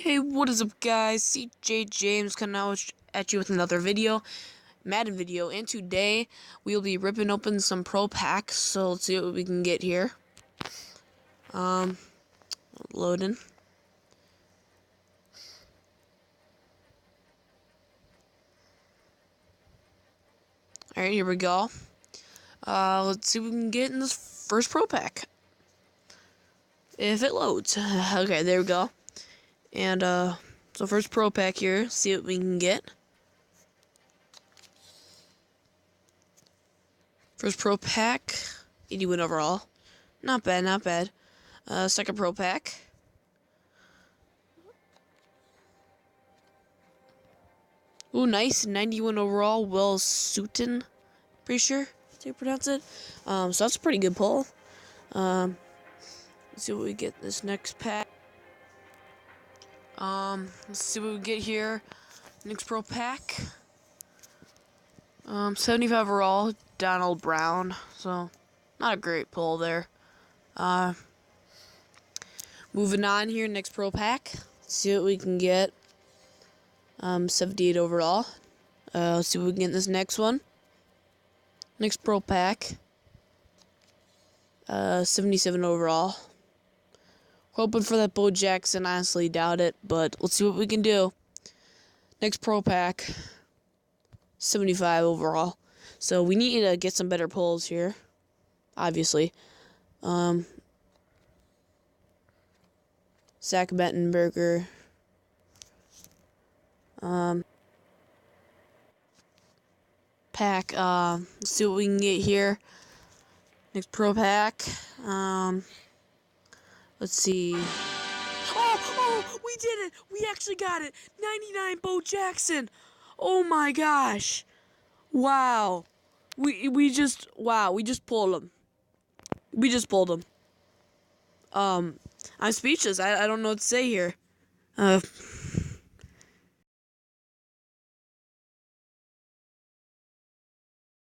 Hey, what is up, guys? CJ James coming out at you with another video, Madden video, and today we'll be ripping open some pro packs. So let's see what we can get here. Loading. All right, here we go. Let's see what we can get in this first pro pack. If it loads. Okay, there we go. And so first pro pack here. See what we can get. First pro pack, 81 overall. Not bad, not bad. Second pro pack. Ooh, nice. 91 overall. Will Sutton. Pretty sure that's how you pronounce it. So that's a pretty good pull. Let's see what we get this next pack. Let's see what we get here. Next pro pack. 75 overall. Donald Brown. So, not a great pull there. Moving on here. Next pro pack. Let's see what we can get. 78 overall. Let's see what we can get in this next one. Next pro pack. 77 overall. Hoping for that Bo Jackson. Honestly, doubt it, but let's see what we can do. Next pro pack. 75 overall. So we need to get some better pulls here. Obviously. Zach Mettenberger. Pack. Let's see what we can get here. Next pro pack. Let's see. Oh, we did it! We actually got it! 99 Bo Jackson! Oh my gosh! Wow. We just pulled him. We just pulled him. I'm speechless. I don't know what to say here.